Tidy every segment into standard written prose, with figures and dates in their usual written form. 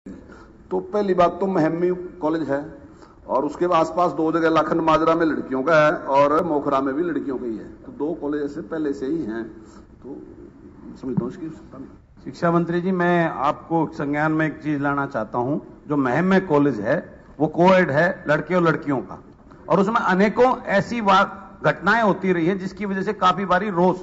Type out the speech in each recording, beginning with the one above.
तो पहली बात तो महम में कॉलेज है और उसके आसपास 2 जगह लाखन माजरा में लड़कियों का है और मोखरा में भी लड़कियों का ही है। तो 2 कॉलेज ऐसे पहले से ही हैं, तो समझता हूँ इसकी शिक्षा मंत्री जी, मैं आपको संज्ञान में एक चीज लाना चाहता हूं। जो महम में कॉलेज है वो कोएड है, लड़के और लड़कियों का, और उसमें अनेकों ऐसी घटनाएं होती रही है जिसकी वजह से काफी बारी रोज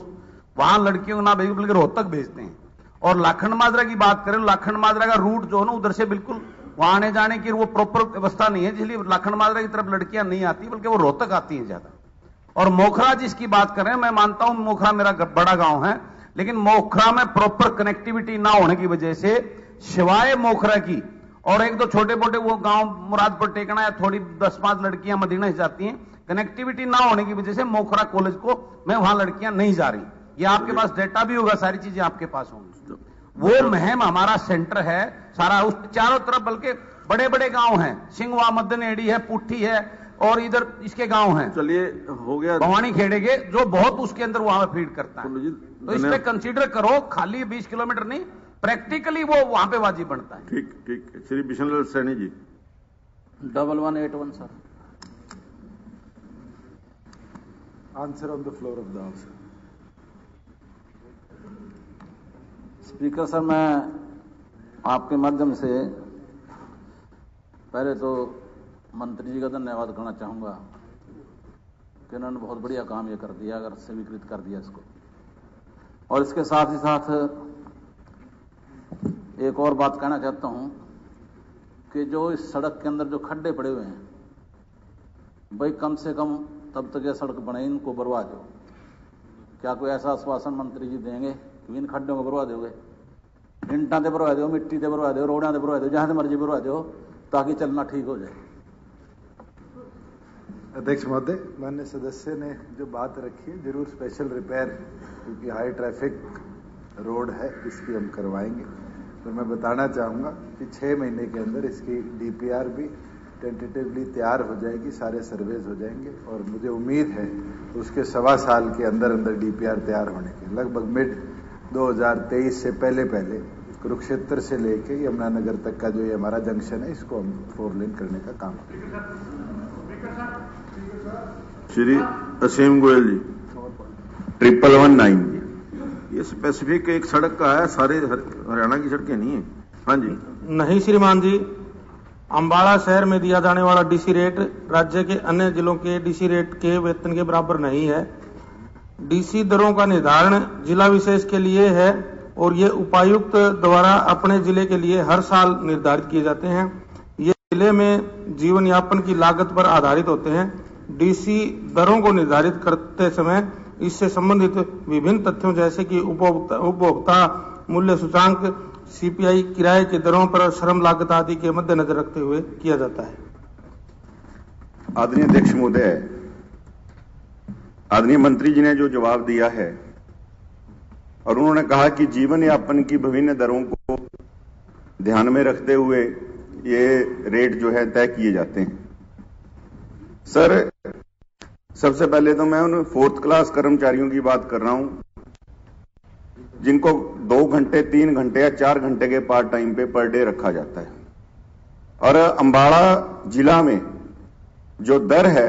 वहां लड़कियों को ना भेज बल्कि रोहतक भेजते हैं। और लाखन माजरा की बात करें, लाखन माजरा का रूट जो है ना उधर से बिल्कुल वहां आने जाने की वो प्रॉपर व्यवस्था नहीं है, इसलिए लाखन माजरा की तरफ लड़कियां नहीं आती बल्कि वो रोहतक आती हैं ज्यादा। और मोखरा जिसकी बात करें, मैं मानता हूं मोखरा मेरा बड़ा गांव है, लेकिन मोखरा में प्रॉपर कनेक्टिविटी ना होने की वजह से शिवाय मोखरा की और 1-2 छोटे मोटे वो गांव मुरादपुर टेकना या थोड़ी 10-5 लड़कियां मदीना ही जाती हैं, कनेक्टिविटी ना होने की वजह से मोखरा कॉलेज को में वहां लड़कियां नहीं जा रही। ये आपके पास डेटा भी होगा, सारी चीजें आपके पास होंगी। वो महम हमारा सेंटर है सारा, उस चारों तरफ बल्कि बड़े बड़े गांव हैं, सिंगवा मदनेड़ी है, पुट्ठी है और इधर इसके गांव हैं। चलिए हो गया, भवानी खेड़े के जो बहुत उसके अंदर वहां पे फीड करता है। तो इस पे कंसीडर करो, खाली 20 किलोमीटर नहीं, प्रैक्टिकली वो वहां पे वाजिब बनता है। ठीक ठीक। Shri Bishanlal Saini ji. 1181 sir. Answer on the floor of the house. Speaker sir, मैं आपके माध्यम से पहले तो मंत्री जी का धन्यवाद करना चाहूंगा कि उन्होंने बहुत बढ़िया काम ये कर दिया, अगर स्वीकृत कर दिया इसको। और इसके साथ ही साथ एक और बात कहना चाहता हूं कि जो इस सड़क के अंदर जो खड्डे पड़े हुए हैं, भाई कम से कम तब तक यह सड़क बने, इनको बरवा दो। क्या कोई ऐसा आश्वासन मंत्री जी देंगे कि इन खड्डों को बरवा दोगे? इंटा से बरवा दो, मिट्टी से बरवा दो, रोड़ा से बरवा दो, जहां से मर्जी बरवा दो, ताकि चलना ठीक हो जाए। अध्यक्ष महोदय, माननीय सदस्य ने जो बात रखी है, जरूर स्पेशल रिपेयर, क्योंकि हाई ट्रैफिक रोड है, इसकी हम करवाएंगे। तो मैं बताना चाहूँगा कि 6 महीने के अंदर इसकी डीपीआर भी टेंटेटिवली तैयार हो जाएगी, सारे सर्वेज हो जाएंगे और मुझे उम्मीद है उसके 1.25 साल के अंदर अंदर डीपीआर तैयार होने के, लगभग मिड 2023 से पहले कुरुक्षेत्र से लेके यमुनानगर तक का जो ये हमारा जंक्शन है, इसको हम 4 लेन करने का काम करेंगे। श्री असीम गोयल जी। 1119 जी। ये स्पेसिफिक एक सड़क का है, सारे हरियाणा की सड़कें नहीं है। हाँ जी। नहीं श्रीमान जी, अंबाला शहर में दिया जाने वाला डीसी रेट राज्य के अन्य जिलों के डीसी रेट के वेतन के बराबर नहीं है। डीसी दरों का निर्धारण जिला विशेष के लिए है और ये उपायुक्त द्वारा अपने जिले के लिए हर साल निर्धारित किए जाते हैं। ये जिले में जीवन यापन की लागत पर आधारित होते हैं। डीसी दरों को निर्धारित करते समय इससे संबंधित विभिन्न तथ्यों जैसे कि उपभोक्ता मूल्य सूचांक, सीपीआई, किराए की दरों पर श्रम लागत आदि के मद्देनजर रखते हुए किया जाता है। आदरणीय अध्यक्ष महोदय, आदरणीय मंत्री जी ने जो जवाब दिया है और उन्होंने कहा कि जीवन यापन की विभिन्न दरों को ध्यान में रखते हुए ये रेट जो है तय किए जाते हैं। सर, सबसे पहले तो मैं उन 4th क्लास कर्मचारियों की बात कर रहा हूं जिनको 2 घंटे, 3 घंटे या 4 घंटे के पार्ट टाइम पे पर डे रखा जाता है। और अंबाला जिला में जो दर है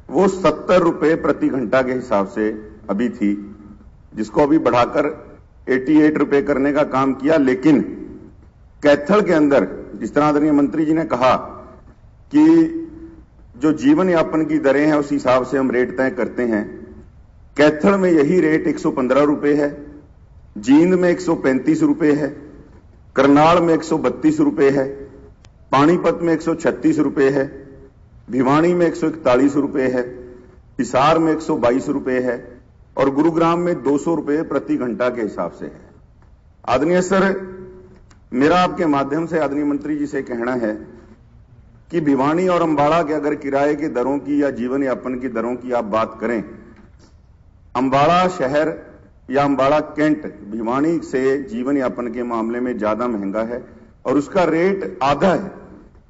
वो 70 रुपए प्रति घंटा के हिसाब से अभी थी, जिसको अभी बढ़ाकर 88 रुपए करने का काम किया। लेकिन कैथल के अंदर, जिस तरह आदरणीय मंत्री जी ने कहा कि जो जीवन यापन की दरें हैं उस हिसाब से हम रेट तय करते हैं, कैथल में यही रेट 115 रुपए है, जींद में 135 रुपए है, करनाल में 132 रुपए है, पानीपत में 136 रुपए है, भिवानी में 141 रुपए है, हिसार में 122 रुपए है और गुरुग्राम में 200 रुपए प्रति घंटा के हिसाब से है। आदरणीय सर, मेरा आपके माध्यम से आदरणीय मंत्री जी से कहना है कि भिवानी और अंबाला के अगर किराए की दरों की या जीवन यापन की दरों की आप बात करें, अंबाला शहर या अंबाला कैंट भिवानी से जीवन यापन के मामले में ज्यादा महंगा है और उसका रेट आधा है,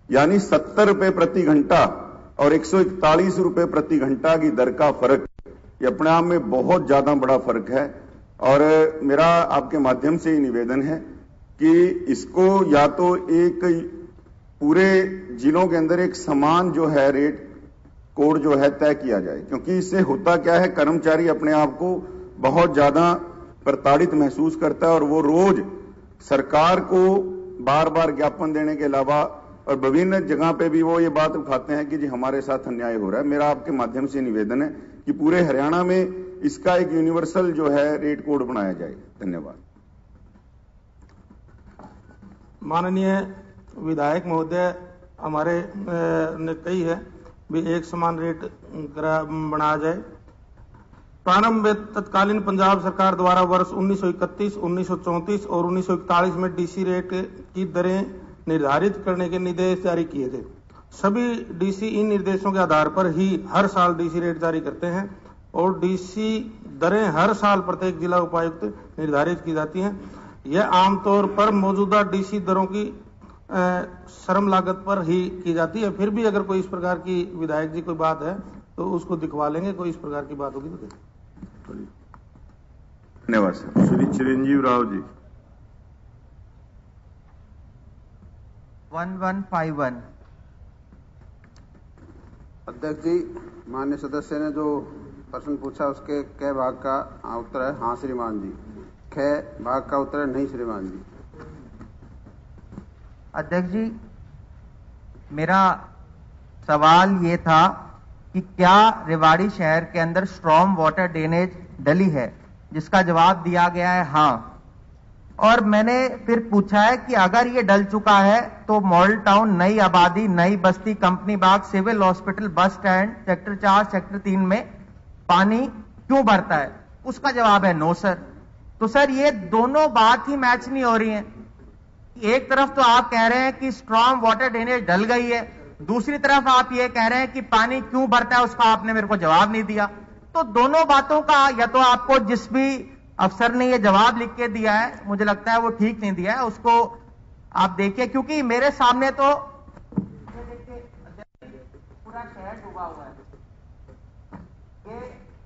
यानी 70 रुपए प्रति घंटा और 141 रुपए प्रति घंटा की दर का फर्क, ये अपने आप में बहुत ज्यादा बड़ा फर्क है। और मेरा आपके माध्यम से ही निवेदन है कि इसको या तो एक पूरे जिलों के अंदर एक समान जो है रेट कोड जो है तय किया जाए, क्योंकि इससे होता क्या है, कर्मचारी अपने आप को बहुत ज्यादा प्रताड़ित महसूस करता है और वो रोज सरकार को बार बार ज्ञापन देने के अलावा और विभिन्न जगह पे भी वो ये बात उठाते हैं कि जी हमारे साथ अन्याय हो रहा है। मेरा आपके माध्यम से निवेदन है कि पूरे हरियाणा में इसका एक यूनिवर्सल जो है रेट कोड बनाया जाए। धन्यवाद। माननीय विधायक महोदय हमारे ने कही है भी एक समान रेट बनाया जाए। प्रारंभ में तत्कालीन पंजाब सरकार द्वारा वर्ष 1931, 1934 और 1941 में डीसी रेट की दरें निर्धारित करने के निर्देश जारी किए थे। सभी डीसी इन निर्देशों के आधार पर ही हर साल डीसी रेट जारी करते हैं और डीसी दरें हर साल प्रत्येक जिला उपायुक्त निर्धारित की जाती हैं। यह आमतौर पर मौजूदा डीसी दरों की श्रम लागत पर ही की जाती है। फिर भी अगर कोई इस प्रकार की विधायक जी कोई बात है तो उसको दिखवा लेंगे, कोई इस प्रकार की बात होगी तो धन्यवाद सर। श्री चिरंजीव राव जी। 1151। अध्यक्ष जी, माननीय सदस्य ने जो प्रश्न पूछा उसके क भाग का उत्तर है हाँ श्रीमान जी, ख भाग का उत्तर है नहीं श्रीमान जी। अध्यक्ष जी, मेरा सवाल ये था कि क्या रेवाड़ी शहर के अंदर स्ट्रॉम वाटर ड्रेनेज डली है, जिसका जवाब दिया गया है हाँ। और मैंने फिर पूछा है कि अगर ये डल चुका है तो मॉडल टाउन, नई आबादी, नई बस्ती, कंपनी बाग, civil hospital, bus stand, sector 4, sector 3 में पानी क्यों भरता है? उसका जवाब है नो सर। तो सर ये दोनों बात ही मैच नहीं हो रही है। एक तरफ तो आप कह रहे हैं कि स्ट्रॉम वाटर ड्रेनेज डल गई है, दूसरी तरफ आप ये कह रहे हैं कि पानी क्यों भरता है, उसका आपने मेरे को जवाब नहीं दिया। तो दोनों बातों का या तो आपको जिस भी अफसर ने ये जवाब लिख के दिया है, मुझे लगता है वो ठीक नहीं दिया है, उसको आप देखिए। क्योंकि मेरे सामने तो ये देखिए पूरा शहर डूबा हुआ है। ये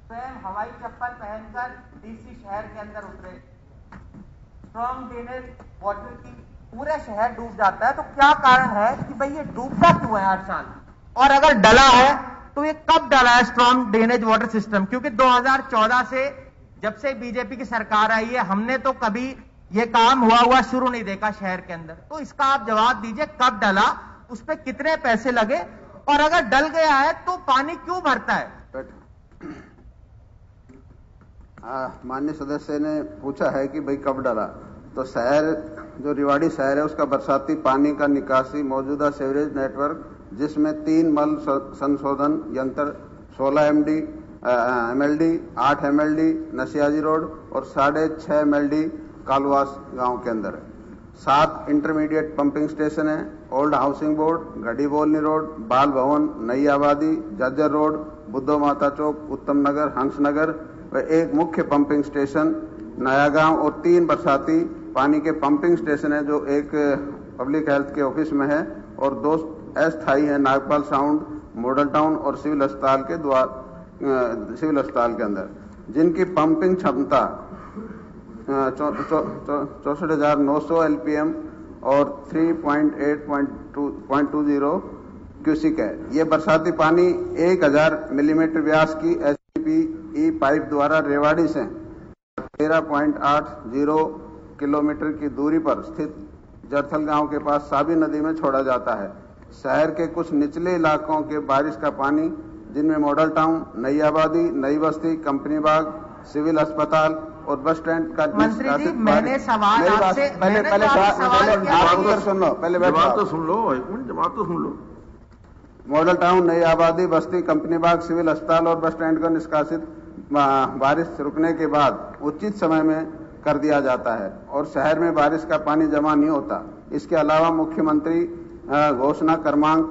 स्वयं हवाई चप्पल पहनकर डीसी शहर के अंदर उतरे, स्ट्रॉम ड्रेनेज वाटर की पूरा शहर डूब जाता है। तो क्या कारण है कि भाई ये डूबता क्यों है हर साल? और अगर डला है तो ये कब डला है स्ट्रॉम ड्रेनेज वाटर सिस्टम? क्योंकि 2014 से जब से बीजेपी की सरकार आई है हमने तो कभी ये काम हुआ शुरू नहीं देखा शहर के अंदर। तो इसका आप जवाब दीजिए, कब डला, उस पर कितने पैसे लगे, और अगर डल गया है तो पानी क्यों भरता है? माननीय सदस्य ने पूछा है कि भाई कब डला, तो शहर जो रेवाड़ी शहर है उसका बरसाती पानी का निकासी मौजूदा सीवरेज नेटवर्क, जिसमें 3 मल संशोधन यंत्र, 16 MLD, 8 MLD नशियाजी रोड और 6.5 MLD कालवास गांव के अंदर है। 7 इंटरमीडिएट पंपिंग स्टेशन है, ओल्ड हाउसिंग बोर्ड, घड़ी बोलनी रोड, बाल भवन, नई आबादी, जज्जर रोड, बुद्धो माता चौक, उत्तम नगर, हंस नगर व एक मुख्य पंपिंग स्टेशन नया गांव और 3 बरसाती पानी के पंपिंग स्टेशन है जो एक पब्लिक हेल्थ के ऑफिस में है और 2 अस्थायी है नागपाल साउंड, मॉडल टाउन और सिविल अस्पताल के अंदर, जिनकी पंपिंग क्षमता 64,900 LPM और 3.8.20 क्यूसिक है। ये बरसाती पानी 1000 मिलीमीटर व्यास की HDPE पाइप द्वारा रेवाड़ी से 13.80 किलोमीटर की दूरी पर स्थित जरथल गांव के पास साबी नदी में छोड़ा जाता है। शहर के कुछ निचले इलाकों के बारिश का पानी, जिनमें मॉडल टाउन, नई आबादी, नई बस्ती, कंपनी बाग, सिविल अस्पताल और बस स्टैंड का मंत्री जी, मैंने सवाल आपसे पहले सुन लो, पहले जवाब तो सुन लो, एक मिनट जवाब तो सुन लो। मॉडल टाउन, नई आबादी, बस्ती, कंपनी बाग, सिविल अस्पताल और बस स्टैंड का निष्कासित बारिश रुकने के बाद उचित समय में कर दिया जाता है और शहर में बारिश का पानी जमा नहीं होता। इसके अलावा मुख्यमंत्री घोषणा क्रमांक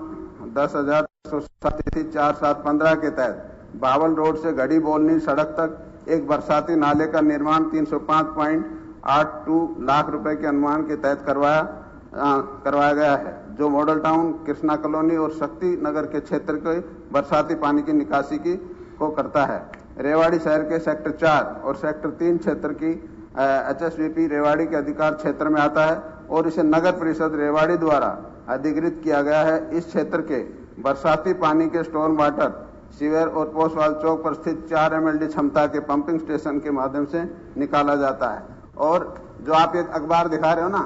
10,4715 के तहत बावल रोड से घड़ी बोलनी सड़क तक एक बरसाती नाले का निर्माण 305.82 लाख रुपए के अनुमान के तहत करवाया गया है, जो मॉडल टाउन, कृष्णा कॉलोनी और शक्ति नगर के क्षेत्र के बरसाती पानी की निकासी को करता है। रेवाड़ी शहर के सेक्टर 4 और सेक्टर 3 क्षेत्र की HSVP रेवाड़ी के अधिकार क्षेत्र में आता है और इसे नगर परिषद रेवाड़ी द्वारा अधिकृत किया गया है। इस क्षेत्र के बरसाती पानी के स्टॉर्म वाटर सीवर और पोस्टवाल चौक पर स्थित 4 MLD क्षमता के पंपिंग स्टेशन के माध्यम से निकाला जाता है। और जो आप एक अखबार दिखा रहे हो ना,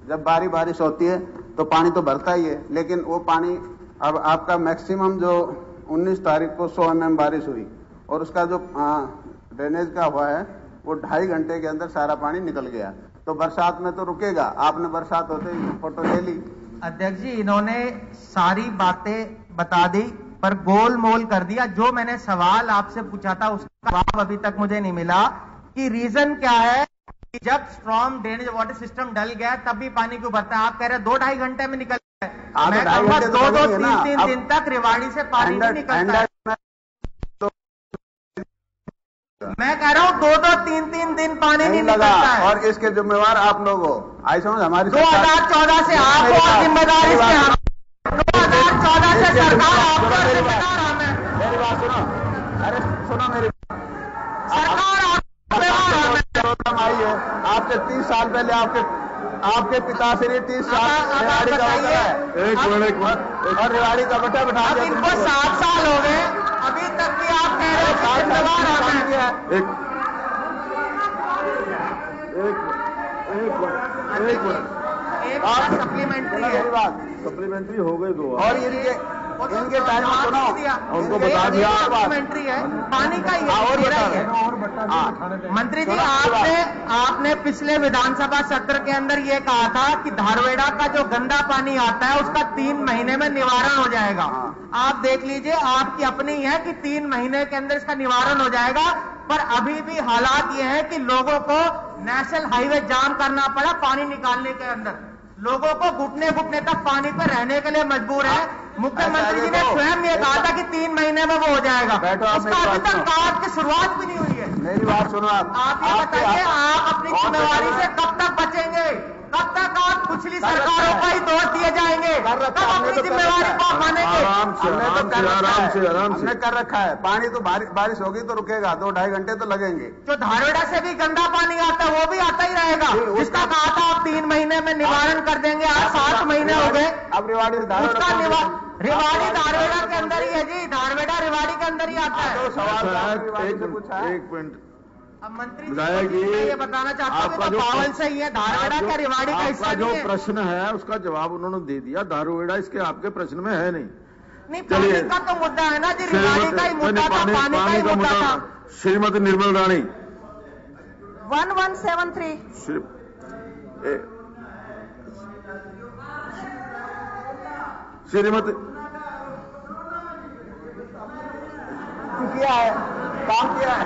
जब बारिश होती है तो पानी तो भरता ही है, लेकिन वो पानी अब आपका मैक्सिमम जो 19 तारीख को 100 mm बारिश हुई और उसका जो ड्रेनेज का हुआ है वो 2.5 घंटे के अंदर सारा पानी निकल गया। तो बरसात में तो रुकेगा। आपने बरसात होते ही फोटो ले ली। अध्यक्ष जी, इन्होंने सारी बातें बता दी पर गोल मोल कर दिया। जो मैंने सवाल आपसे पूछा था उसका जवाब अभी तक मुझे नहीं मिला कि रीजन क्या है कि जब स्ट्रॉन्ग ड्रेनेज वाटर सिस्टम डल गया तब भी पानी क्यों भरता है। आप कह रहे 2-2.5 घंटे में निकल गया। मैं कहूँगा 2-2-3-3 दिन तक रेवाड़ी से पानी नहीं निकलता है। मैं कह रहा हूँ 2-2-3-3 दिन पानी नहीं निकलता है और इसके जिम्मेवार आप लोग हो। आई समझ हमारी 2014 से आप हो जिम्मेदारी से, 2014 से सरकार आपको जिम्मेदार हमें। मेरी बात सुनो, अरे सुनो मेरी सरकार आई है। आपसे 30 साल पहले आपके पिताश्री 30 साल रेवाड़ी का बटा है। एक मिनट और रेवाड़ी का बटा बिठा अब इनको 7 साल हो गए, अभी तक भी आप कह रहे हो जिम्मेदार हमें। एक सप्लीमेंट्री है। सप्लीमेंट्री हो गई 2 और इनके टाइम में सुनो, उनको बता दिया सप्लीमेंट्री है पानी का है। मंत्री जी, आपने पिछले विधानसभा सत्र के अंदर ये कहा था कि धारवेड़ा का जो गंदा पानी आता है उसका 3 महीने में निवारण हो जाएगा। आप देख लीजिए, आपकी अपनी है कि 3 महीने के अंदर इसका निवारण हो जाएगा, पर अभी भी हालात ये है कि लोगों को नेशनल हाईवे जाम करना पड़ा पानी निकालने के अंदर। लोगों को घुटने तक पानी पर रहने के लिए मजबूर है। मुख्यमंत्री जी ने स्वयं ये कहा था कि 3 महीने में वो हो जाएगा। उसका अभी तक काम की शुरुआत भी नहीं हुई है। मेरी बात सुनो, आप ये बताइए, आप अपनी जिम्मेवारी से कब तक बचेंगे? कब तक आप पिछली सरकारों का ही दोष दिए जाएंगे? कब अपनी जिम्मेवारी को मानेंगे? हमने कर रखा है। पानी तो बारिश होगी तो रुकेगा, 2-2.5 घंटे तो लगेंगे। जो धारवेड़ा से भी गंदा पानी आता है वो भी आता ही रहेगा। जिसका कहा था आप 3 महीने में निवारण कर देंगे, आज 7 महीने हो गए। अब रेवाड़ी रेवाड़ी धारवेड़ा के अंदर ही है जी, धारवेड़ा रेवाड़ी के अंदर ही आता है। सवाल एक मिनट। अब मंत्री जी ये बताना चाहता हूँ कि पावल से ही है, धारवेड़ा क्या रेवाड़ी का हिस्सा जो प्रश्न है उसका जवाब उन्होंने दे दिया। धारवेड़ा इसके आपके प्रश्न में है नहीं। पानी का तो मुद्दा है ना जी, रेवाड़ी का ही मुद्दा था, पानी का ही मुद्दा था। श्रीमती निर्मल रानी 1173 श्रीमती किया है, काम किया है।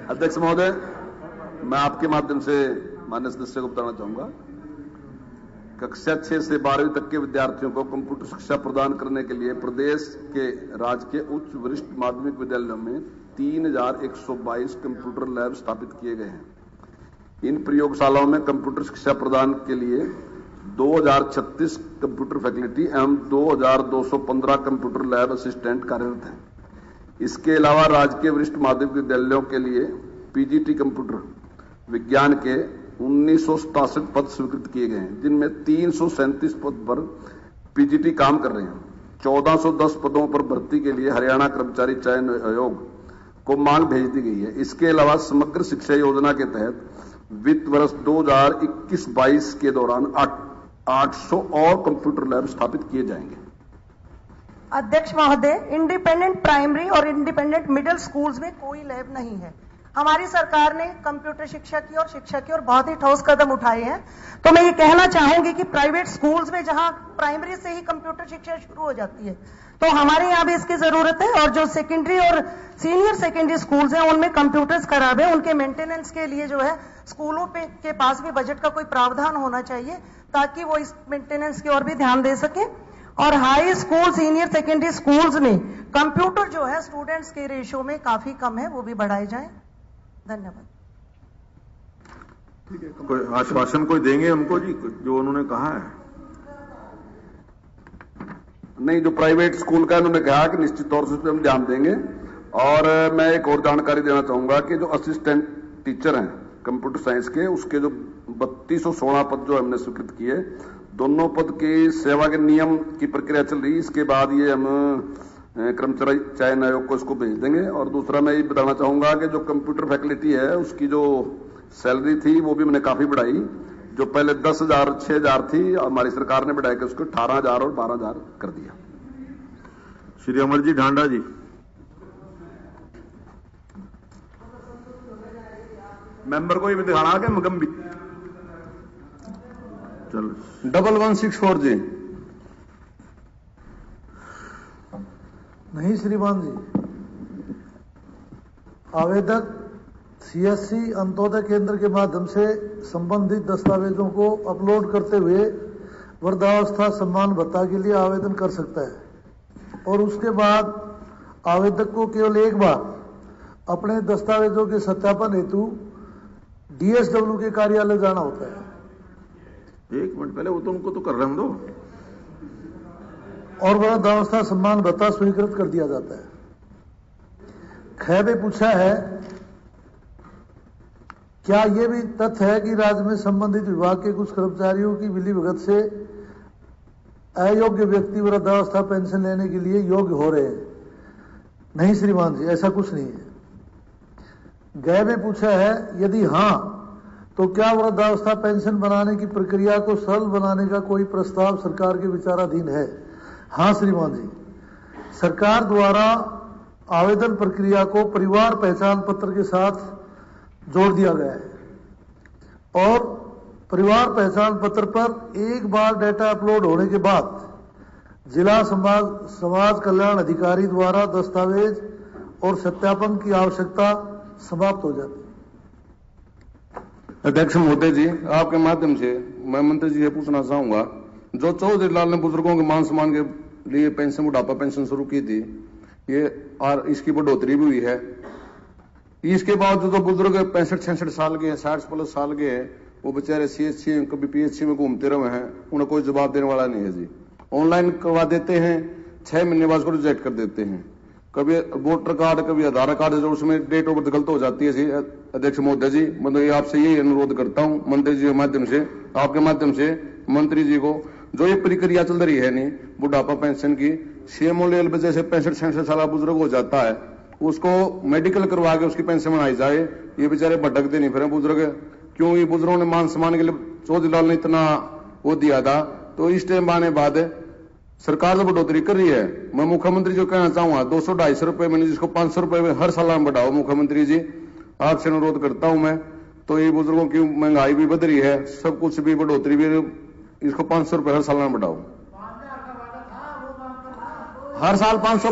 अध्यक्ष महोदय, मैं आपके माध्यम से माननीय सदस्य को बताना चाहूंगा, कक्षा 6 से 12वीं तक के विद्यार्थियों को कंप्यूटर शिक्षा प्रदान करने के लिए प्रदेश के राजकीय उच्च वरिष्ठ माध्यमिक विद्यालयों में 3122 कंप्यूटर लैब स्थापित किए गए हैं। इन प्रयोगशालाओं में कंप्यूटर शिक्षा प्रदान के लिए 2036 कंप्यूटर फैकल्टी एवं 2215 कंप्यूटर लैब असिस्टेंट कार्यरत हैं। इसके अलावा राजकीय वरिष्ठ माध्यमिक विद्यालयों के लिए पीजीटी कंप्यूटर विज्ञान के 1967 पद स्वीकृत किए गए हैं, जिनमें 337 पद पर पीजीटी काम कर रहे हैं। 1410 पदों पर भर्ती के लिए हरियाणा कर्मचारी चयन आयोग को मांग भेज दी गई है। इसके अलावा समग्र शिक्षा योजना के तहत वित्त वर्ष 2021-22 के दौरान 800 और कंप्यूटर लैब स्थापित किए जाएंगे। अध्यक्ष महोदय, इंडिपेंडेंट प्राइमरी और इंडिपेंडेंट मिडिल स्कूल्स में कोई लैब नहीं है। हमारी सरकार ने कंप्यूटर शिक्षा की और बहुत ही ठोस कदम उठाए हैं। तो मैं ये कहना चाहूंगी कि प्राइवेट स्कूल्स में जहां प्राइमरी से ही कंप्यूटर शिक्षा शुरू हो जाती है, तो हमारे यहाँ भी इसकी जरूरत है। और जो सेकेंडरी और सीनियर सेकेंडरी स्कूल्स हैं उनमें कंप्यूटर्स खराब है, उनके मेंटेनेंस के लिए जो है स्कूलों के पास भी बजट का कोई प्रावधान होना चाहिए ताकि वो इस मेंटेनेंस की ओर भी ध्यान दे सके। और high school senior secondary schools में कंप्यूटर जो है स्टूडेंट्स के रेशियो में काफी कम है, वो भी बढ़ाए जाएं। धन्यवाद। ठीक है, कोई आश्वासन कोई देंगे हमको जी जो उन्होंने कहा है? नहीं, जो प्राइवेट स्कूल का उन्होंने कहा कि निश्चित तौर से उस पर हम ध्यान देंगे और मैं एक और जानकारी देना चाहूंगा कि जो असिस्टेंट टीचर हैं कंप्यूटर साइंस के, उसके जो 3216 पद जो हमने स्वीकृत किए, दोनों पद की सेवा के नियम की प्रक्रिया चल रही है। इसके बाद ये हम कर्मचारी चयन आयोग को इसको भेज देंगे। और दूसरा मैं ये बताना चाहूंगा कि जो कंप्यूटर फैकल्टी है उसकी जो सैलरी थी वो भी मैंने काफी बढ़ाई। जो पहले 10,000 6,000 थी, हमारी सरकार ने बढ़ाया कि उसको 18,000 और 12,000 कर दिया। श्री अमरजीत ढांडा जी। मेंबर को ये भी दिखाना कि मगम भी चलो 1164 जी। नहीं श्रीमान जी, आवेदक सीएससी अंत्योदय केंद्र के माध्यम से संबंधित दस्तावेजों को अपलोड करते हुए वृद्धावस्था सम्मान भत्ता के लिए आवेदन कर सकता है और उसके बाद आवेदक को केवल एक बार अपने दस्तावेजों के सत्यापन हेतु डीएसडब्ल्यू के कार्यालय जाना होता है। एक मिनट पहले वो तो उनको तो कर रहे हम दो, और वृद्धावस्था सम्मान भत्ता स्वीकृत कर दिया जाता है। खैर ने पूछा है, क्या यह भी तथ्य है कि राज्य में संबंधित विभाग के कुछ कर्मचारियों की मिलीभगत से अयोग्य व्यक्ति वृद्धावस्था पेंशन लेने के लिए योग्य हो रहे हैं? नहीं श्रीमान जी, ऐसा कुछ नहीं है। गै ने पूछा है, यदि हां तो क्या वृद्धावस्था पेंशन बनाने की प्रक्रिया को सरल बनाने का कोई प्रस्ताव सरकार के विचाराधीन है? हां श्रीमान जी, सरकार द्वारा आवेदन प्रक्रिया को परिवार पहचान पत्र के साथ जोड़ दिया गया है और परिवार पहचान पत्र पर एक बार डेटा अपलोड होने के बाद जिला समाज कल्याण अधिकारी द्वारा दस्तावेज और सत्यापन की आवश्यकता समाप्त हो जाती है। अध्यक्ष महोदय जी, आपके माध्यम से मैं मंत्री जी से पूछना चाहूंगा, जो चौधरी लाल ने बुजुर्गों के मान सम्मान के लिए पेंशन बुढ़ापा पेंशन शुरू की थी, ये और इसकी बढ़ोतरी भी हुई है। इसके बावजूद जो बुजुर्ग 65-66 साल के हैं, 60+ साल के हैं, वो बेचारे सीएचसी कभी पीएचसी में घूमते रहे हैं, उन्हें कोई जवाब देने वाला नहीं है जी। ऑनलाइन करवा देते हैं, 6 महीने बाद उसको रिजेक्ट कर देते हैं। कभी वोटर कार्ड, कभी आधार कार्ड, जो उसमें डेट ऑफ बर्थ गलत हो जाती है जी। अध्यक्ष महोदय जी, मैं आपसे यही अनुरोध करता हूं मंत्री जी के माध्यम से, आपके माध्यम से मंत्री जी को, जो ये प्रक्रिया चल रही है नहीं बुढ़ापा पेंशन की, सीएमओ लेवल पे जैसे 65-66 साल बुजुर्ग हो जाता है, उसको मेडिकल करवा के उसकी पेंशन बनाई जाए। ये बेचारे भटकते नहीं फिर बुजुर्ग, क्यों ये बुजुर्गों ने मान सम्मान के लिए चौधरी लाल ने इतना वो दिया था, तो इस टाइम आने बाद सरकार तो बढ़ोतरी कर रही है। मैं मुख्यमंत्री जो कहना चाहूंगा, 200-250 रुपए मैंने जिसको 500 रुपए में हर साल में बढ़ाओ। मुख्यमंत्री जी, आपसे अनुरोध करता हूं मैं, तो ये बुजुर्गों की महंगाई भी बढ़ रही है, सब कुछ भी बढ़ोतरी भी, इसको 500 रुपए हर साल में बढ़ाओ। हर साल 500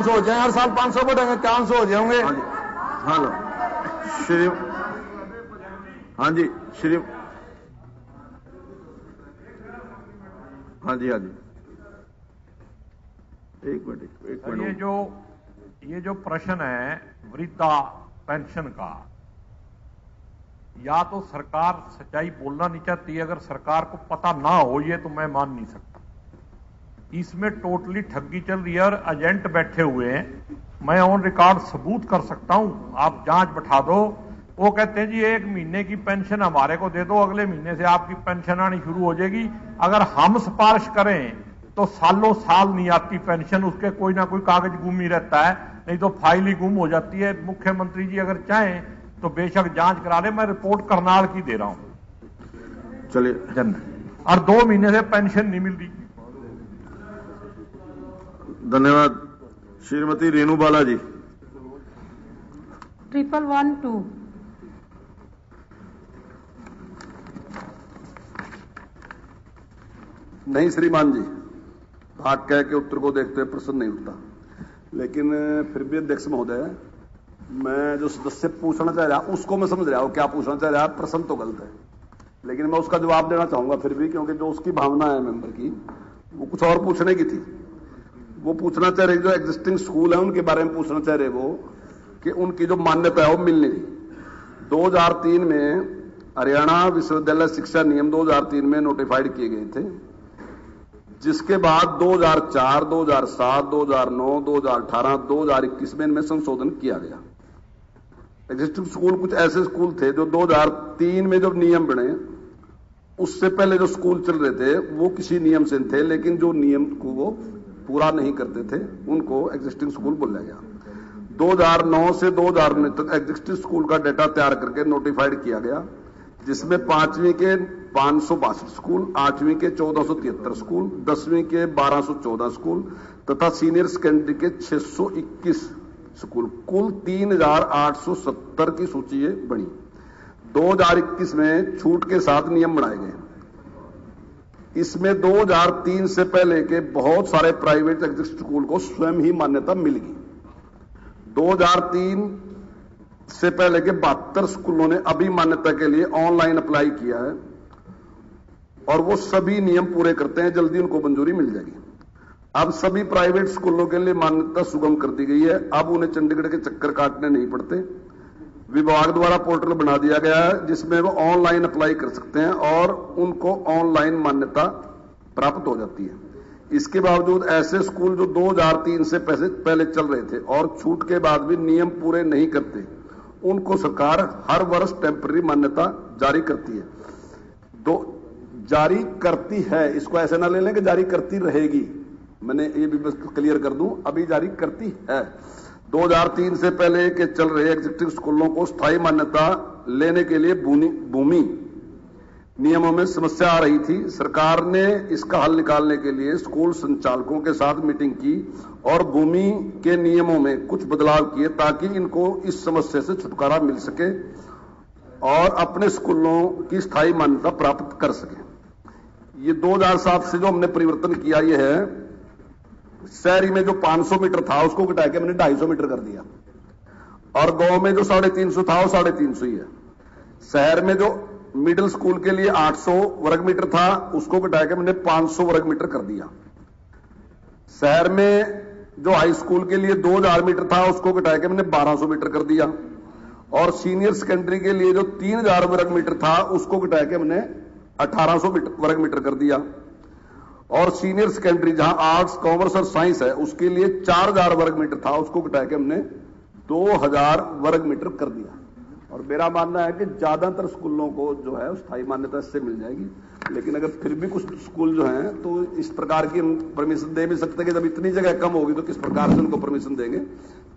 हो जाए, हर साल 500 बढ़ेंगे, 500 हो जाएंगे। हेलो श्री, हाँ जी श्री, हाँ जी एक मिनट। ये जो प्रश्न है वृद्धा पेंशन का, या तो सरकार सच्चाई बोलना नहीं चाहती है, अगर सरकार को पता ना हो ये तो मैं मान नहीं सकता। इसमें टोटली ठगी चल रही है और एजेंट बैठे हुए हैं। मैं ऑन रिकॉर्ड सबूत कर सकता हूं, आप जांच बैठा दो। वो कहते हैं जी 1 महीने की पेंशन हमारे को दे दो, अगले महीने से आपकी पेंशन आनी शुरू हो जाएगी। अगर हम सिफारिश करें तो सालों साल नहीं आती पेंशन, उसके कोई ना कोई कागज गुम ही रहता है, नहीं तो फाइल ही गुम हो जाती है। मुख्यमंत्री जी अगर चाहें तो बेशक जांच करा ले, मैं रिपोर्ट करनाल की दे रहा हूं। चलिए, और 2 महीने से पेंशन नहीं मिल रही। धन्यवाद। श्रीमती रेणु बाला जी। 1112। नहीं श्रीमान जी, भाग कह के उत्तर को देखते हुए प्रश्न नहीं उठता, लेकिन फिर भी अध्यक्ष महोदय, मैं जो सदस्य पूछना चाह रहा उसको मैं समझ रहा हूं क्या पूछना चाह रहा है। प्रश्न तो गलत है, लेकिन मैं उसका जवाब देना चाहूंगा फिर भी, क्योंकि जो उसकी भावना है मेंबर की, वो कुछ और पूछने की थी। वो पूछना चाह रहे जो एग्जिस्टिंग स्कूल है उनके बारे में पूछना चाह रहे वो, कि उनकी जो मान्यता है वो मिल नहीं रही। 2003 में हरियाणा विश्वविद्यालय शिक्षा नियम 2003 में नोटिफाइड किए गए थे, जिसके बाद 2004, 2007, 2009, 2018, 2021 में इनमें संशोधन किया गया। एग्जिस्टिंग स्कूल कुछ ऐसे स्कूल थे जो 2003 में जब नियम बने, उससे पहले जो स्कूल चल रहे थे वो किसी नियम से थे, लेकिन जो नियम को वो पूरा नहीं करते थे उनको एग्जिस्टिंग स्कूल बोला गया। 2009 से 2019 तक एग्जिस्टिंग स्कूल का डाटा तैयार करके नोटिफाइड किया गया, जिसमें 5वीं के 562 स्कूल, 8वीं के 1473 स्कूल, 10वीं के 1214 स्कूल तथा सीनियर सेकेंडरी के 621 स्कूल, कुल 3870 की सूची बनी। 2021 में छूट के साथ नियम बनाए गए। इसमें 2003 से पहले के बहुत सारे प्राइवेट एग्जिस्टिंग स्कूल को स्वयं ही मान्यता मिल गई। 2003 से पहले के 72 स्कूलों ने अभी मान्यता के लिए ऑनलाइन अप्लाई किया है और वो सभी नियम पूरे करते हैं, जल्दी उनको मंजूरी मिल जाएगी। अब सभी प्राइवेट स्कूलों के लिए मान्यता सुगम कर दी गई है। अब उन्हें चंडीगढ़ के चक्कर काटने नहीं पड़ते। विभाग द्वारा पोर्टल बना दिया गया है जिसमें वो ऑनलाइन अप्लाई कर सकते हैं और उनको ऑनलाइन मान्यता प्राप्त हो जाती है। इसके बावजूद ऐसे स्कूल जो 2003 से पहले चल रहे थे और छूट के बाद भी नियम पूरे नहीं करते, उनको सरकार हर वर्ष टेम्पररी मान्यता जारी करती है। जारी करती है, इसको ऐसे ना ले लें कि जारी करती रहेगी। मैंने ये भी बस क्लियर कर दूं, अभी जारी करती है। 2003 से पहले के चल रहे एग्जिस्टिंग स्कूलों को स्थायी मान्यता लेने के लिए भूमि नियमों में समस्या आ रही थी। सरकार ने इसका हल निकालने के लिए स्कूल संचालकों के साथ मीटिंग की और भूमि के नियमों में कुछ बदलाव किए ताकि इनको इस समस्या से छुटकारा मिल सके और अपने स्कूलों की स्थायी मान्यता प्राप्त कर सके। ये 2007 से जो हमने परिवर्तन किया ये है, शहरी में जो 500 मीटर था उसको घटा के मैंने 250 मीटर कर दिया और गांव में जो 350 था वो 350 ही है। शहर में जो मिडिल स्कूल के लिए 800 वर्ग मीटर था उसको घटा के मैंने 500 वर्ग मीटर कर दिया। शहर में जो हाई स्कूल के लिए 2000 मीटर था उसको घटा के मैंने 1200 मीटर कर दिया और सीनियर सेकेंडरी के लिए जो 3000 वर्ग मीटर था उसको घटा के मैंने 1800 वर्ग मीटर कर दिया और सीनियर सेकेंडरी जहां आर्ट्स, कॉमर्स और साइंस है उसके लिए 4000 वर्ग मीटर था उसको घटा के हमने 2000 वर्ग मीटर कर दिया। और मेरा मानना है कि ज्यादातर स्कूलों को जो है स्थायी मान्यता इससे मिल जाएगी, लेकिन अगर फिर भी कुछ स्कूल जो हैं तो इस प्रकार की हम परमिशन दे भी सकते हैं कि जब इतनी जगह कम होगी तो किस प्रकार से उनको परमिशन देंगे।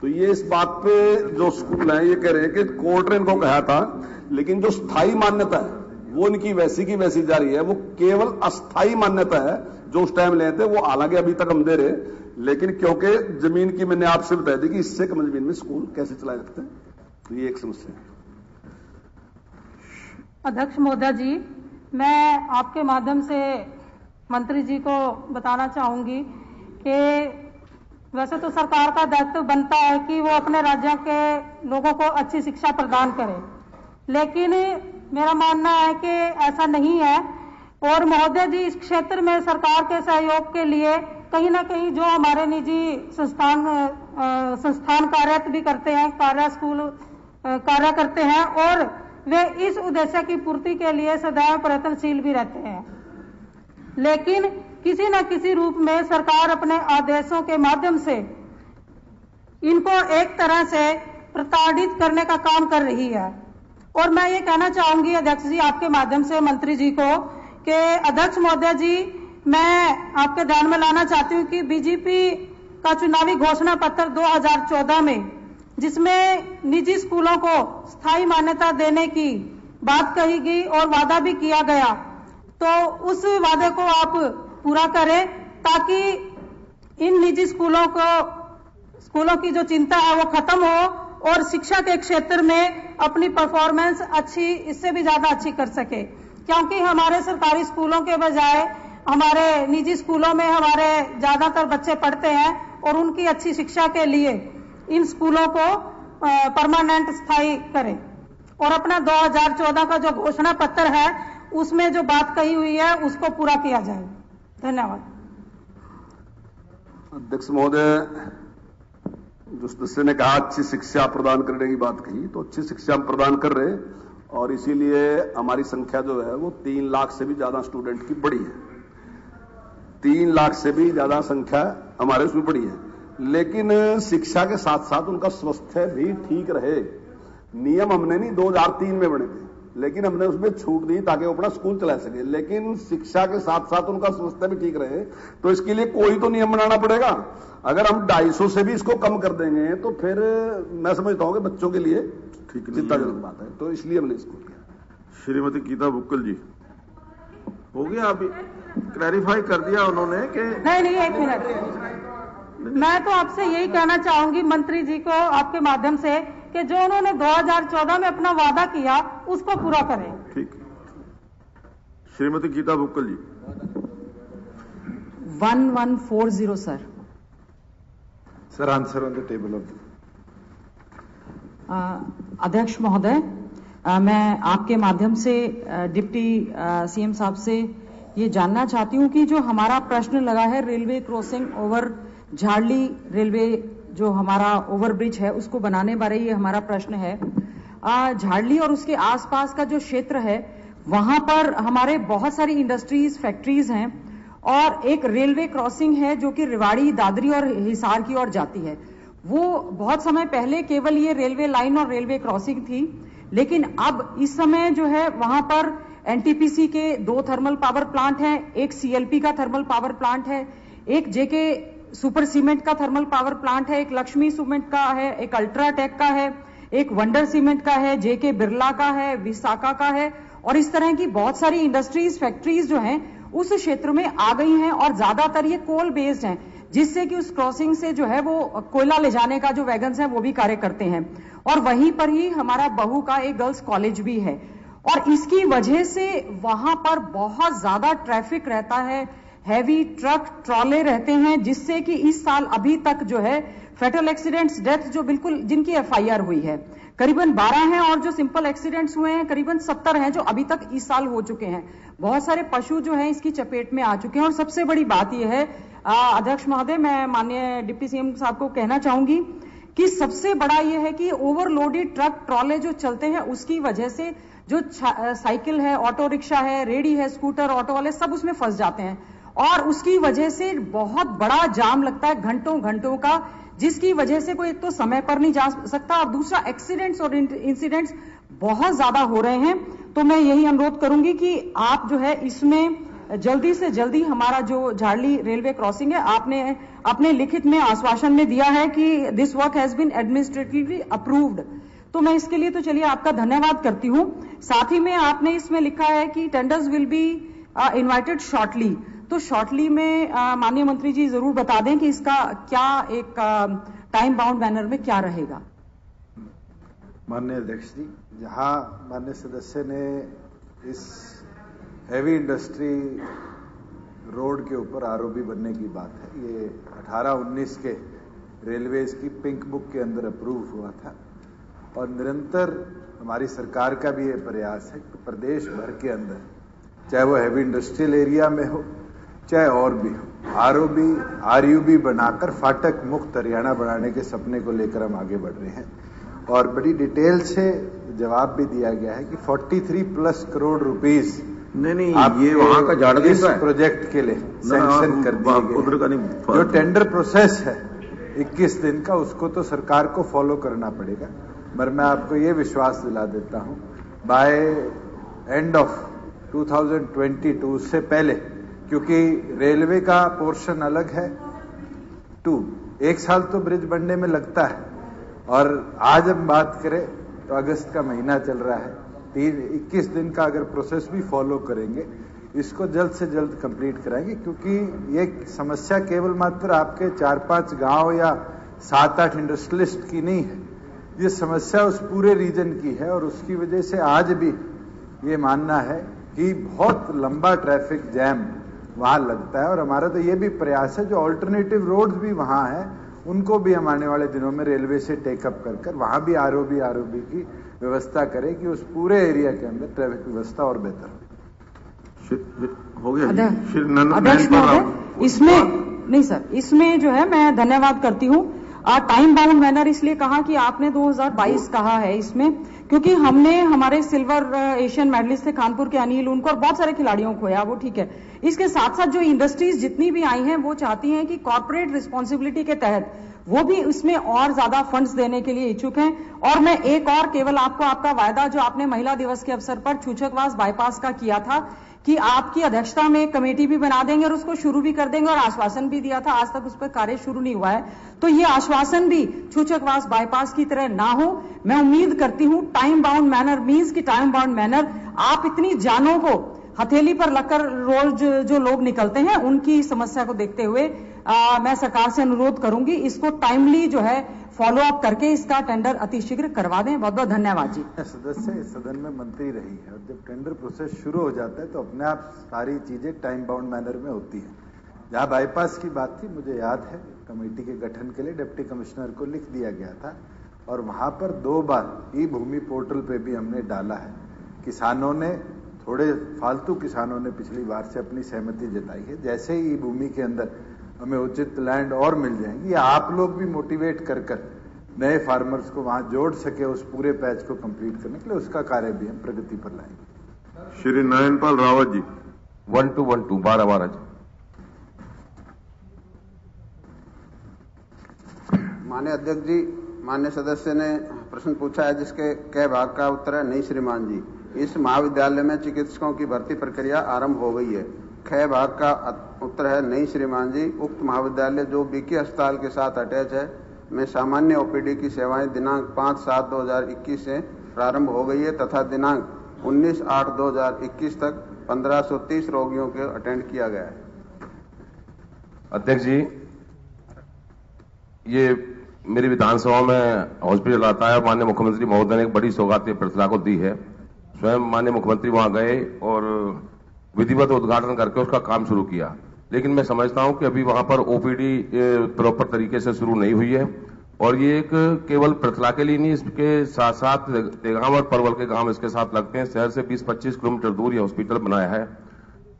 तो ये इस बात पे जो स्कूल हैं ये कह रहे हैं कि कोर्ट ने इनको कहा था, लेकिन जो स्थायी मान्यता है वो इनकी वैसी की वैसी जारी है। वो केवल अस्थायी मान्यता है जो उस टाइम लेते वो, हालांकि अभी तक हम दे रहे, लेकिन क्योंकि जमीन की मैंने आपसे बता दी कि इससे कम जमीन में स्कूल कैसे चलाए सकते हैं, तो ये एक समस्या है। अध्यक्ष महोदय जी, मैं आपके माध्यम से मंत्री जी को बताना चाहूंगी कि वैसे तो सरकार का दायित्व बनता है कि वो अपने राज्य के लोगों को अच्छी शिक्षा प्रदान करे, लेकिन मेरा मानना है कि ऐसा नहीं है। और महोदय जी, इस क्षेत्र में सरकार के सहयोग के लिए कहीं ना कहीं जो हमारे निजी संस्थान कार्यरत भी करते हैं, कार्य करते हैं और वे इस उद्देश्य की पूर्ति के लिए सदैव प्रयत्नशील भी रहते हैं, लेकिन किसी न किसी रूप में सरकार अपने आदेशों के माध्यम से इनको एक तरह से प्रताड़ित करने का काम कर रही है। और मैं ये कहना चाहूंगी अध्यक्ष जी आपके माध्यम से मंत्री जी को कि अध्यक्ष महोदय जी, मैं आपके ध्यान में लाना चाहती हूं कि बीजेपी का चुनावी घोषणा पत्र 2014 में जिसमें निजी स्कूलों को स्थायी मान्यता देने की बात कही गई और वादा भी किया गया, तो उस वादे को आप पूरा करें ताकि इन निजी स्कूलों की जो चिंता है वो खत्म हो और शिक्षा के क्षेत्र में अपनी परफॉर्मेंस अच्छी, इससे भी ज्यादा अच्छी कर सके। क्योंकि हमारे सरकारी स्कूलों के बजाय हमारे निजी स्कूलों में हमारे ज्यादातर बच्चे पढ़ते हैं और उनकी अच्छी शिक्षा के लिए इन स्कूलों को परमानेंट स्थायी करें और अपना 2014 का जो घोषणा पत्र है उसमें जो बात कही हुई है उसको पूरा किया जाए। धन्यवाद। अध्यक्ष महोदय, जो सदस्य ने कहा अच्छी शिक्षा प्रदान करने की बात कही, तो अच्छी शिक्षा हम प्रदान कर रहे हैं और इसीलिए हमारी संख्या जो है वो 3 लाख से भी ज्यादा स्टूडेंट की बढ़ी है। 3 लाख से भी ज्यादा संख्या हमारे उसमें पड़ी है। लेकिन शिक्षा के साथ साथ उनका स्वास्थ्य भी ठीक रहे। नियम हमने नहीं 2003 में बने थे, लेकिन हमने उसमें छूट दी ताकि वो अपना स्कूल चला सके। लेकिन शिक्षा के साथ साथ उनका स्वास्थ्य भी ठीक रहे, तो इसके लिए कोई तो नियम बनाना पड़ेगा। अगर हम 250 से भी इसको कम कर देंगे तो फिर मैं समझता हूं कि बच्चों के लिए चिंताजनक बात है, तो इसलिए हमने इसको किया। श्रीमती गीता बुक्कल जी, हो गया? अभी क्लैरिफाई कर दिया उन्होंने कि नहीं, 1 मिनट। मैं तो आपसे यही कहना चाहूंगी मंत्री जी को आपके माध्यम से कि जो उन्होंने 2014 में अपना वादा किया उसको पूरा करें। ठीक। श्रीमती गीता बुक्कल जी। 1140 sir. Sir, answer on the table of. अध्यक्ष महोदय, मैं आपके माध्यम से डिप्टी सीएम साहब से ये जानना चाहती हूँ कि जो हमारा प्रश्न लगा है रेलवे क्रॉसिंग ओवर झाड़ली रेलवे जो हमारा ओवरब्रिज है उसको बनाने बारे ये हमारा प्रश्न है। झाड़ली और उसके आसपास का जो क्षेत्र है वहां पर हमारे बहुत सारी इंडस्ट्रीज, फैक्ट्रीज हैं और एक रेलवे क्रॉसिंग है जो कि रेवाड़ी, दादरी और हिसार की ओर जाती है। वो बहुत समय पहले केवल ये रेलवे लाइन और रेलवे क्रॉसिंग थी, लेकिन अब इस समय जो है वहां पर एनटीपीसी के 2 थर्मल पावर प्लांट हैं, एक सीएलपी का थर्मल पावर प्लांट है, एक जेके सुपर सीमेंट का थर्मल पावर प्लांट है, एक लक्ष्मी सीमेंट का है, एक अल्ट्राटेक का है, एक वंडर सीमेंट का है, जेके बिरला का है, विसाका का है और इस तरह की बहुत सारी इंडस्ट्रीज, फैक्ट्रीज जो हैं उस क्षेत्र में आ गई हैं और ज्यादातर ये कोल बेस्ड हैं, जिससे कि उस क्रॉसिंग से जो है वो कोयला ले जाने का जो वैगन्स हैं वो भी कार्य करते हैं। और वहीं पर ही हमारा बहू का एक गर्ल्स कॉलेज भी है और इसकी वजह से वहां पर बहुत ज्यादा ट्रैफिक रहता है, हैवी ट्रक ट्रॉले रहते हैं, जिससे कि इस साल अभी तक जो है फेटल एक्सीडेंट्स, डेथ जो बिल्कुल जिनकी एफआईआर हुई है करीबन 12 हैं और जो सिंपल एक्सीडेंट्स हुए हैं करीबन 70 हैं जो अभी तक इस साल हो चुके हैं। बहुत सारे पशु जो हैं इसकी चपेट में आ चुके हैं और सबसे बड़ी बात यह है अध्यक्ष महोदय, मैं माननीय डिप्टी सीएम साहब को कहना चाहूंगी कि सबसे बड़ा यह है कि ओवरलोडेड ट्रक ट्रॉले जो चलते हैं उसकी वजह से जो साइकिल है, ऑटो रिक्शा है, रेडी है, स्कूटर, ऑटो वाले सब उसमें फंस जाते हैं और उसकी वजह से बहुत बड़ा जाम लगता है घंटों घंटों का, जिसकी वजह से कोई एक तो समय पर नहीं जा सकता और दूसरा एक्सीडेंट्स और इंसिडेंट्स बहुत ज्यादा हो रहे हैं। तो मैं यही अनुरोध करूंगी कि आप जो है इसमें जल्दी से जल्दी हमारा जो झाड़ली रेलवे क्रॉसिंग है, आपने अपने लिखित में आश्वासन में दिया है कि this work has been administratively approved, तो मैं इसके लिए तो चलिए आपका धन्यवाद करती हूं। साथ ही में आपने इसमें लिखा है कि tenders will be invited shortly, तो शॉर्टली में माननीय मंत्री जी जरूर बता दें कि इसका क्या एक टाइम बाउंड मैनर में क्या रहेगा। माननीय अध्यक्ष जी, जहां माननीय सदस्य ने इस हैवी इंडस्ट्री रोड के ऊपर आरओबी बनने की बात है, ये 18-19 के रेलवेज की पिंक बुक के अंदर अप्रूव हुआ था और निरंतर हमारी सरकार का भी ये प्रयास है कि प्रदेश भर के अंदर, चाहे वो हैवी इंडस्ट्रियल एरिया में हो चाहे और भी हो, आरओबी आरयूबी बनाकर फाटक मुक्त हरियाणा बनाने के सपने को लेकर हम आगे बढ़ रहे हैं और बड़ी डिटेल से जवाब भी दिया गया है कि 43+ करोड़ रुपीस नहीं ये वहां का झाड़ इस प्रोजेक्ट के लिए सैंक्शन कर दिए गए। जो टेंडर प्रोसेस है 21 दिन का, उसको तो सरकार को फॉलो करना पड़ेगा, मगर मैं आपको ये विश्वास दिला देता हूं बाय एंड ऑफ 2022 से पहले, क्योंकि रेलवे का पोर्शन अलग है, 1 साल तो ब्रिज बनने में लगता है और आज हम बात करें तो अगस्त का महीना चल रहा है, 21 दिन का अगर प्रोसेस भी फॉलो करेंगे, इसको जल्द से जल्द कंप्लीट कराएंगे, क्योंकि ये समस्या केवल मात्र आपके 4-5 गांव या 7-8 इंडस्ट्रियलिस्ट की नहीं है, ये समस्या उस पूरे रीजन की है और उसकी वजह से आज भी ये मानना है कि बहुत लंबा ट्रैफिक जैम वहां लगता है और हमारा तो ये भी प्रयास है जो ऑल्टरनेटिव रोड्स भी वहां हैं उनको भी हम आने वाले दिनों में रेलवे से टेकअप कर वहां भी आरओबी की व्यवस्था करें कि उस पूरे एरिया के अंदर ट्रैफिक व्यवस्था और बेहतर हो गया। अध्यक्ष महोदय, इसमें नहीं सर, इसमें जो है मैं धन्यवाद करती हूं। टाइम बाउंड मैनर इसलिए कहा कि आपने 2022 कहा है इसमें, क्योंकि हमने हमारे सिल्वर एशियन मेडलिस्ट थे कानपुर के अनिल, उनको और बहुत सारे खिलाड़ियों को खोया, वो ठीक है। इसके साथ साथ जो इंडस्ट्रीज जितनी भी आई हैं वो चाहती हैं कि कॉर्पोरेट रिस्पॉन्सिबिलिटी के तहत वो भी इसमें और ज्यादा फंड्स देने के लिए इच्छुक हैं। और मैं एक और केवल आपको आपका वायदा जो आपने महिला दिवस के अवसर पर छूछकवास बाईपास का किया था कि आपकी अध्यक्षता में एक कमेटी भी बना देंगे और उसको शुरू भी कर देंगे, और आश्वासन भी दिया था, आज तक उस पर कार्य शुरू नहीं हुआ है। तो ये आश्वासन भी छूछकवास बाईपास की तरह ना हो, मैं उम्मीद करती हूं। टाइम बाउंड मैनर मीन्स कि टाइम बाउंड मैनर, आप इतनी जानों को हथेली पर लगकर रोज जो लोग निकलते हैं उनकी समस्या को देखते हुए मैं सरकार से अनुरोध करूंगी इसको टाइमली जो है फॉलो अप करके इसका टेंडर अतिशीघ्र करवा दें। बहुत बहुत धन्यवाद जी। सदस्य इस सदन में मंत्री रही है और जब टेंडर प्रोसेस शुरू हो जाता है तो अपने आप सारी चीजें टाइम बाउंड मैनर में होती है। जहां बाईपास की बात थी, मुझे याद है कमेटी के गठन के लिए डिप्टी कमिश्नर को लिख दिया गया था और वहां पर 2 बार ई भूमि पोर्टल पे भी हमने डाला है। किसानों ने, थोड़े फालतू किसानों ने पिछली बार से अपनी सहमति जताई है। जैसे ही ई भूमि के अंदर हमें उचित लैंड और मिल जाएंगी, या आप लोग भी मोटिवेट कर नए फार्मर्स को वहां जोड़ सके उस पूरे पैच को कंप्लीट करने के लिए, उसका कार्य भी हम प्रगति पर लाएंगे। श्री नयनपाल रावत जी। 1212 12 जी। माननीय अध्यक्ष जी, माननीय सदस्य ने प्रश्न पूछा है जिसके क भाग का उत्तर है नहीं श्रीमान जी। इस महाविद्यालय में चिकित्सकों की भर्ती प्रक्रिया आरंभ हो गई है। ख भाग का उत्तर है नहीं श्रीमान जी। उक्त महाविद्यालय जो बीके अस्पताल के साथ अटैच है में सामान्य ओपीडी की सेवाएं दिनांक 5/7/2021 से प्रारंभ हो गई है तथा दिनांक 19/8/2021 तक 1530 रोगियों को अटेंड किया गया है। अध्यक्ष जी, ये मेरी विधानसभा में हॉस्पिटल आता है, माननीय मुख्यमंत्री महोदय ने एक बड़ी सौगात प्रतिभा को दी है। स्वयं माननीय मुख्यमंत्री वहां गए और विधिवत उद्घाटन करके उसका काम शुरू किया, लेकिन मैं समझता हूं कि अभी वहां पर ओपीडी प्रॉपर तरीके से शुरू नहीं हुई है। और ये एक केवल पृथला के लिए नहीं, इसके साथ साथ तेगांव और परवल के गांव इसके साथ लगते हैं। शहर से 20-25 किलोमीटर दूर ये हॉस्पिटल बनाया है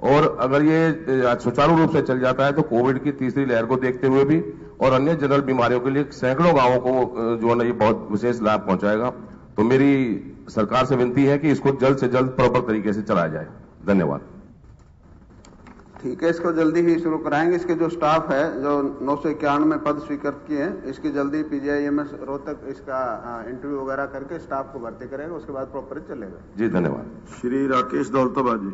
और अगर ये सुचारू रूप से चल जाता है तो कोविड की तीसरी लहर को देखते हुए भी और अन्य जनरल बीमारियों के लिए सैकड़ों गांवों को जो है ना ये बहुत विशेष लाभ पहुंचाएगा। तो मेरी सरकार से विनती है कि इसको जल्द से जल्द प्रॉपर तरीके से चलाया जाए। धन्यवाद। ठीक है, इसको जल्दी ही शुरू कराएंगे। इसके जो स्टाफ है जो 991 पद स्वीकृत किए हैं, इसकी जल्दी पीजीआईएमएस रोहतक इसका इंटरव्यू वगैरह करके स्टाफ को भर्ती करेगा, उसके बाद प्रॉपर चलेगा। जी धन्यवाद। श्री राकेश दौलताबाद जी।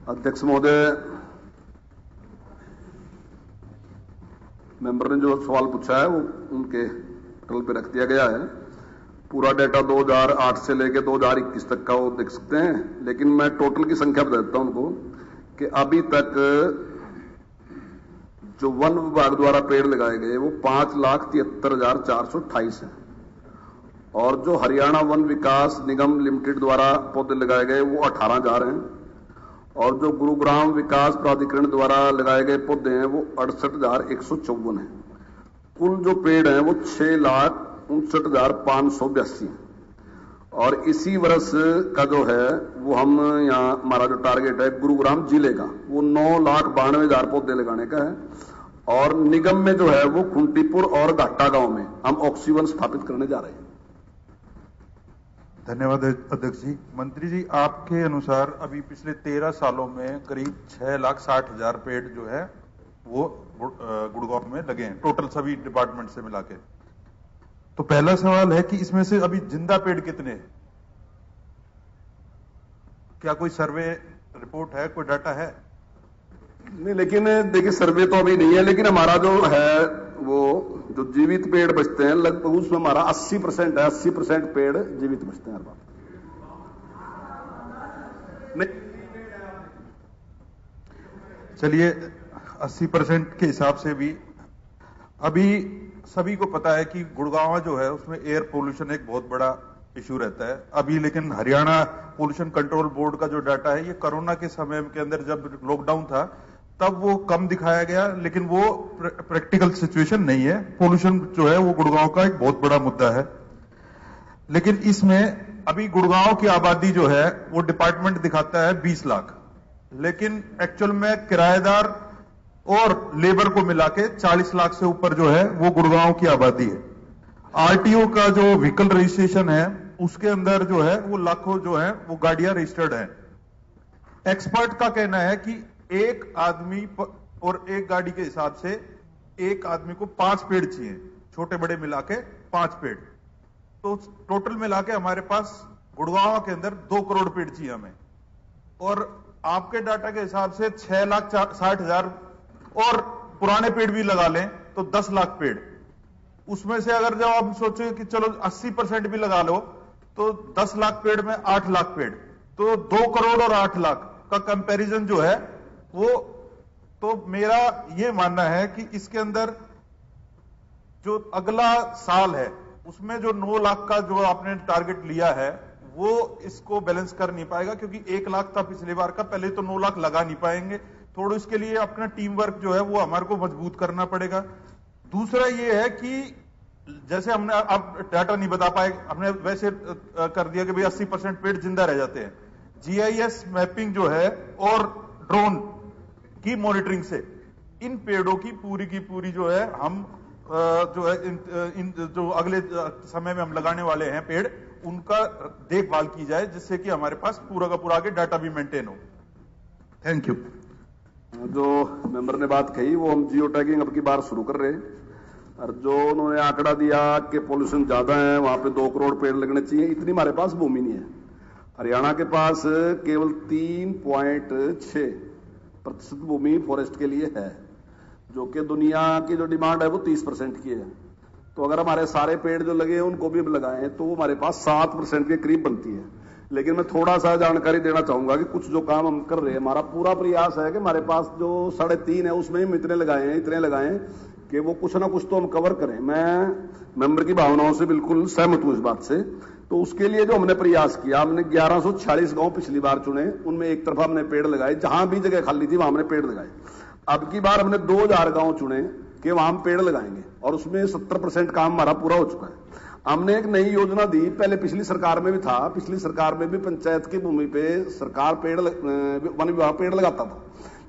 अध्यक्ष महोदय, मेंबर ने जो सवाल पूछा है वो उनके टल पे रख दिया गया है। पूरा डाटा 2008 से लेकर 2021 तक का वो देख सकते हैं, लेकिन मैं टोटल की संख्या बता देता हूं उनको कि अभी तक जो वन विभाग द्वारा पेड़ लगाए गए वो 5,73,428 है और जो हरियाणा वन विकास निगम लिमिटेड द्वारा पौधे लगाए गए वो 18,000 हैं और जो गुरुग्राम विकास प्राधिकरण द्वारा लगाए गए पौधे हैं वो 68,154 हैं। कुल जो पेड़ हैं वो 6,59,582 और इसी वर्ष का जो है वो हम यहाँ हमारा जो टारगेट है गुरुग्राम जिले का वो 9,92,000 पौधे लगाने का है और निगम में जो है वो खुंटीपुर और घाटा गांव में हम ऑक्सीवन स्थापित करने जा रहे हैं। धन्यवाद अध्यक्ष जी। मंत्री जी, आपके अनुसार अभी पिछले 13 सालों में करीब 6,60,000 पेड़ जो है वो गुड़गांव में लगे हैं, टोटल सभी डिपार्टमेंट से मिला के। तो पहला सवाल है कि इसमें से अभी जिंदा पेड़ कितने हैं? क्या कोई सर्वे रिपोर्ट है, कोई डाटा है? नहीं, लेकिन देखिए सर्वे तो अभी नहीं है, लेकिन हमारा जो है वो जो जीवित पेड़ बचते हैं लगभग उसमें हमारा 80% है। 80% पेड़ जीवित बचते हैं हर बार। चलिए 80% के हिसाब से भी अभी सभी को पता है कि गुड़गांव जो है उसमें एयर पोल्यूशन एक बहुत बड़ा इश्यू रहता है अभी, लेकिन हरियाणा पोल्यूशन कंट्रोल बोर्ड का जो डाटा है ये कोरोना के समय के अंदर जब लॉकडाउन था तब वो कम दिखाया गया, लेकिन वो प्रैक्टिकल सिचुएशन नहीं है। पोल्यूशन जो है वो गुड़गांव का एक बहुत बड़ा मुद्दा है, लेकिन इसमें अभी गुड़गांव की आबादी जो है वो डिपार्टमेंट दिखाता है 20 लाख, लेकिन एक्चुअल में किराएदार और लेबर को मिला के 40 लाख से ऊपर जो है वो गुड़गांव की आबादी है। आरटीओ का जो व्हीकल रजिस्ट्रेशन है उसके अंदर जो है वो लाखों जो है वो गाड़ियां रजिस्टर्ड हैं। एक्सपर्ट का कहना है कि एक आदमी और एक गाड़ी के हिसाब से एक आदमी को 5 पेड़ चाहिए, छोटे बड़े मिला के 5 पेड़। तो टोटल मिला के हमारे पास गुड़गांव के अंदर 2 करोड़ पेड़ चाहिए हमें, और आपके डाटा के हिसाब से 6,60,000 और पुराने पेड़ भी लगा लें तो 10 लाख पेड़। उसमें से अगर जब आप सोचे कि चलो 80% भी लगा लो तो 10 लाख पेड़ में 8 लाख पेड़, तो 2 करोड़ और 8 लाख का कंपैरिजन जो है वो, तो मेरा ये मानना है कि इसके अंदर जो अगला साल है उसमें जो 9 लाख का जो आपने टारगेट लिया है वो इसको बैलेंस कर नहीं पाएगा, क्योंकि 1 लाख था पिछली बार का, पहले तो 9 लाख लगा नहीं पाएंगे। थोड़ा इसके लिए अपना टीम वर्क जो है वो हमारे को मजबूत करना पड़ेगा। दूसरा ये है कि जैसे हमने, अब डाटा नहीं बता पाए, हमने वैसे कर दिया कि भाई 80% पेड़ जिंदा रह जाते हैं। जीआईएस मैपिंग जो है और ड्रोन की मॉनिटरिंग से इन पेड़ों की पूरी जो है हम जो है इन जो अगले समय में हम लगाने वाले हैं पेड़, उनका देखभाल की जाए, जिससे कि हमारे पास पूरा का पूरा आगे डाटा भी मेंटेन हो। Thank you. जो मेंबर ने बात कही वो हम जियो टैगिंग अब की बार शुरू कर रहे हैं, और जो उन्होंने आंकड़ा दिया कि पॉल्यूशन ज्यादा है वहां पे 2 करोड़ पेड़ लगने चाहिए, इतनी हमारे पास भूमि नहीं है। हरियाणा के पास केवल 3.6% भूमि फॉरेस्ट के लिए है, जो कि दुनिया की जो डिमांड है वो 30% की है। तो अगर हमारे सारे पेड़ जो लगे हैं उनको भी हम लगाएं तो वो हमारे पास 7% के करीब बनती है। लेकिन मैं थोड़ा सा जानकारी देना चाहूंगा कि कुछ जो काम हम कर रहे हैं, हमारा पूरा प्रयास है कि हमारे पास जो 3.5 है उसमें हम इतने लगाएं कि वो कुछ ना कुछ तो हम कवर करें। मैं मेंबर की भावनाओं से बिल्कुल सहमत हूं इस बात से। तो उसके लिए जो हमने प्रयास किया, हमने 1146 गांव पिछली बार चुने, उनमें एक तरफा हमने पेड़ लगाए, जहां भी जगह खाली थी वहां हमने पेड़ लगाए। अब की बार हमने 2000 गांव चुने कि वहां हम पेड़ लगाएंगे, और उसमें 70% काम हमारा पूरा हो चुका है। हमने एक नई योजना दी, पहले पिछली सरकार में भी था, पिछली सरकार में भी पंचायत की भूमि पे सरकार वन विभाग पेड़ लगाता था,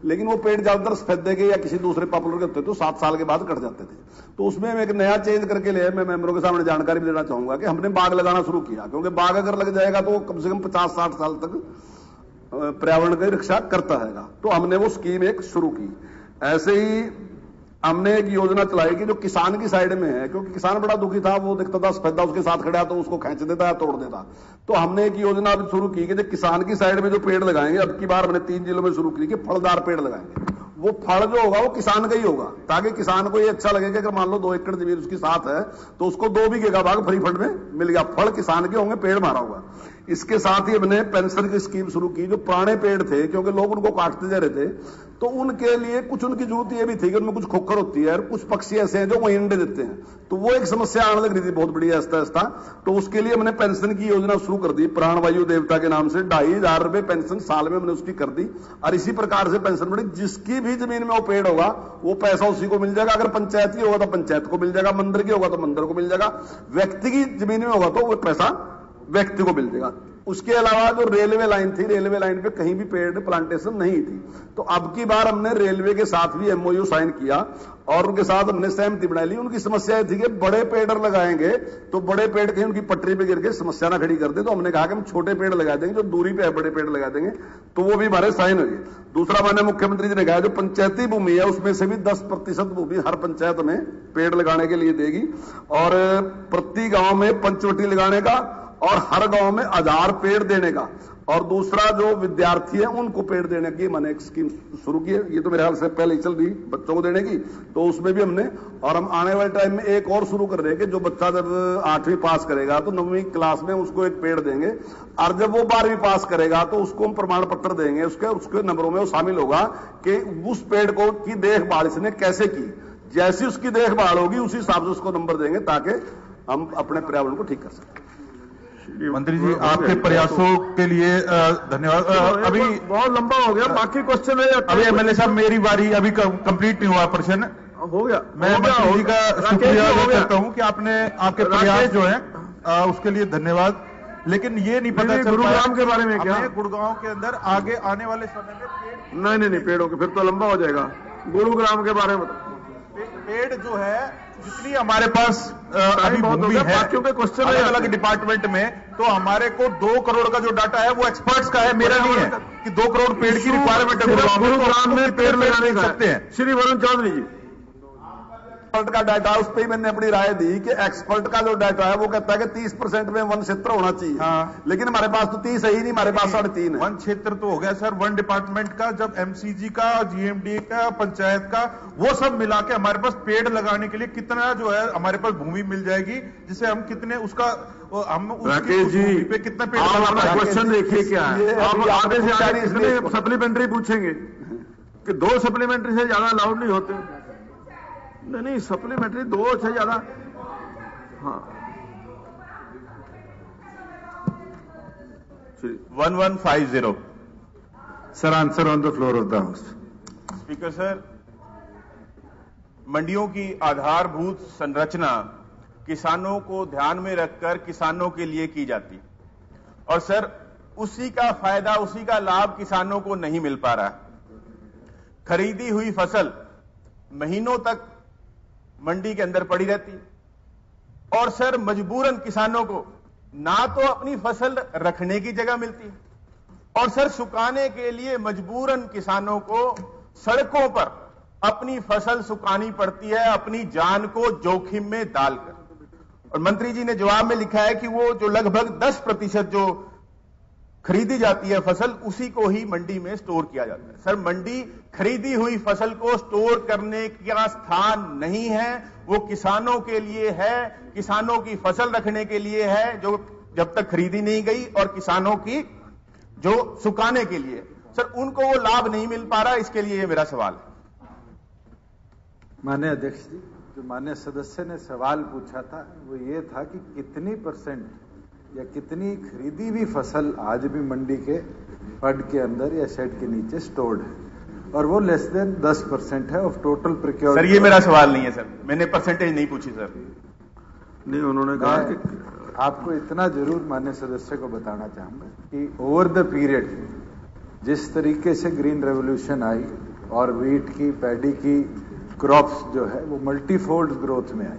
लेकिन वो पेड़ ज्यादातर सफेदे के या किसी दूसरे पॉपुलर के होते तो 7 साल के बाद कट जाते थे। तो उसमें हम एक नया चेंज करके ले, मैं मेंबरों के सामने जानकारी भी देना चाहूंगा कि हमने बाग लगाना शुरू किया, क्योंकि बाग अगर लग जाएगा तो कम से कम 50-60 साल तक पर्यावरण की रक्षा करता रहेगा। तो हमने वो स्कीम एक शुरू की। ऐसे ही हमने एक योजना चलाई कि जो किसान की साइड में है, क्योंकि किसान बड़ा दुखी था, वो देखता था सफेदा उसके साथ खड़ा तो उसको खींच देता है, तोड़ देता। तो हमने एक योजना अभी शुरू की कि जो किसान की साइड में जो पेड़ लगाएंगे, अब की बार हमने 3 जिलों में शुरू की कि फलदार पेड़ लगाएंगे। वो फल जो होगा वो किसान का ही होगा, ताकि किसान को ये अच्छा लगे कि अगर मान लो 2 एकड़ जमीन उसकी साथ है तो उसको 2 बीघे का भाग फ्री फंड में मिल गया। फल किसान के होंगे, पेड़ मारा होगा। इसके साथ ही हमने पेंशन की स्कीम शुरू की। जो पुराने पेड़ थे, क्योंकि लोग उनको काटते जा रहे थे, तो उनके लिए कुछ उनकी जरूरत ये भी थी कि उनमें कुछ खोखर होती है और कुछ पक्षी ऐसे हैं जो वहीं अंडे देते हैं, तो वो एक समस्या आने लग रही थी बहुत बड़ी आहिस्ता। तो उसके लिए हमने पेंशन की योजना शुरू कर दी, प्राणवायु देवता के नाम से 2,500 रुपए पेंशन साल में हमने उसकी कर दी। और इसी प्रकार से पेंशन बढ़ी। जिसकी भी जमीन में वो पेड़ होगा वो पैसा उसी को मिल जाएगा। अगर पंचायत की होगा तो पंचायत को मिल जाएगा, मंदिर की होगा तो मंदिर को मिल जाएगा, व्यक्ति की जमीन में होगा तो वो पैसा व्यक्ति को मिल जाएगा। उसके अलावा जो रेलवे लाइन थी, रेलवे लाइन पे कहीं भी पेड़ प्लांटेशन नहीं थी। तो अब की बार हमने रेलवे के साथ भी एमओयू साइन किया और उनके साथ हमने सहमति बना ली। उनकी समस्या थी कि बड़े पेड़ लगाएंगे तो बड़े पेड़ कहीं उनकी पटरी पे गिर के समस्या ना खड़ी कर दे। तो हमने कहा कि हम छोटे पेड़ लगा देंगे, जो दूरी पे है बड़े पेड़ लगा देंगे। तो वो भी हमारे साइन हो गए। दूसरा, माननीय मुख्यमंत्री जी ने कहा जो पंचायती भूमि है उसमें से भी 10% भूमि हर पंचायत में पेड़ लगाने के लिए देगी, और प्रति गांव में पंचवटी लगाने का और हर गांव में 1000 पेड़ देने का, और दूसरा जो विद्यार्थी है उनको पेड़ देने की मैंने एक स्कीम शुरू की है। ये तो मेरे ख्याल से पहले ही चल रही बच्चों को देने की, तो उसमें भी हमने, और हम आने वाले टाइम में एक और शुरू कर रहे हैं कि जो बच्चा जब 8वीं पास करेगा तो 9वीं क्लास में उसको एक पेड़ देंगे, और जब वो 12वीं पास करेगा तो उसको हम प्रमाण पत्र देंगे, उसके नंबरों में वो शामिल होगा कि उस पेड़ को की देखभाल इसने कैसे की। जैसी उसकी देखभाल होगी उसी हिसाब से उसको नंबर देंगे, ताकि हम अपने पर्यावरण को ठीक कर सकें। मंत्री जी, आपके प्रयासों के लिए धन्यवाद। अभी बहुत लंबा हो गया, बाकी क्वेश्चन है। अभी एमएलए साहब, मेरी बारी अभी कंप्लीट नहीं हुआ प्रश्न। हो गया। मैं मंत्री जी का शुक्रिया अदा करता हूं कि आपने आपके प्रयास जो है उसके लिए धन्यवाद। लेकिन ये नहीं पता चल गुरुग्राम के बारे में क्या? गुड़गांव के अंदर आगे आने वाले समय में नहीं पेड़ों के फिर तो लंबा हो जाएगा। गुरुग्राम के बारे में पेड़ जो है जितनी हमारे पास अभी भूमि है क्योंकि क्वेश्चन अलग अलग डिपार्टमेंट में, तो हमारे को 2 करोड़ का जो डाटा है वो एक्सपर्ट्स का है, मेरा नहीं है कि 2 करोड़ पेड़ की रिक्वायरमेंट है गुरुग्राम में पेड़ लगाने का सकते हैं। श्री वरुण चौधरी जी, एक्सपर्ट का डाटा, उस पर ही मैंने अपनी राय दी कि एक्सपर्ट का जो डाटा है वो कहता है कि 30% में वन क्षेत्र होना चाहिए। हाँ। लेकिन हमारे पास तो 30 है ही नहीं, हमारे पास 3.5 है। वन क्षेत्र तो हो गया सर, वन डिपार्टमेंट का, जब एमसीजी का, जीएमडी का, पंचायत का, वो सब मिला के हमारे पास पेड़ लगाने के लिए कितना जो है हमारे पास भूमि मिल जाएगी, जिसे हम कितने उसका हम राकेश जी पे कितना पेड़ आप अपना क्वेश्चन देखिए क्या है। आप आगे से आगे इसमें सप्लीमेंट्री पूछेंगे कि 2 सप्लीमेंट्री से ज्यादा अलाउड नहीं होते। नहीं सप्लीमेंट्री 2 से ज्यादा। हाँ 1150 sir, answer on the floor of the house. Speaker sir, मंडियों की आधारभूत संरचना किसानों को ध्यान में रखकर किसानों के लिए की जाती, और सर उसी का फायदा, उसी का लाभ किसानों को नहीं मिल पा रहा। खरीदी हुई फसल महीनों तक मंडी के अंदर पड़ी रहती, और सर मजबूरन किसानों को ना तो अपनी फसल रखने की जगह मिलती, और सर सुखाने के लिए मजबूरन किसानों को सड़कों पर अपनी फसल सुखानी पड़ती है, अपनी जान को जोखिम में डालकर। और मंत्री जी ने जवाब में लिखा है कि वो जो लगभग 10% जो खरीदी जाती है फसल, उसी को ही मंडी में स्टोर किया जाता है। सर मंडी खरीदी हुई फसल को स्टोर करने का स्थान नहीं है, वो किसानों के लिए है, किसानों की फसल रखने के लिए है जो जब तक खरीदी नहीं गई, और किसानों की जो सुखाने के लिए। सर उनको वो लाभ नहीं मिल पा रहा, इसके लिए ये मेरा सवाल है। माननीय अध्यक्ष जी, जो माननीय सदस्य ने सवाल पूछा था वो ये था कि कितनी % या कितनी खरीदी हुई फसल आज भी मंडी के फड के अंदर या शेड के नीचे स्टोर्ड है, और वो लेस देन 10% है ऑफ टोटल प्रोक्योर्ड। सर ये मेरा सवाल नहीं है सर, मैंने परसेंटेज नहीं पूछी सर। नहीं, उन्होंने कहा कि आपको इतना जरूर माननीय सदस्य को बताना चाहूंगा कि ओवर द पीरियड जिस तरीके से ग्रीन रेवोल्यूशन आई और वीट की, पैडी की क्रॉप्स जो है वो मल्टीफोल्ड ग्रोथ में आई,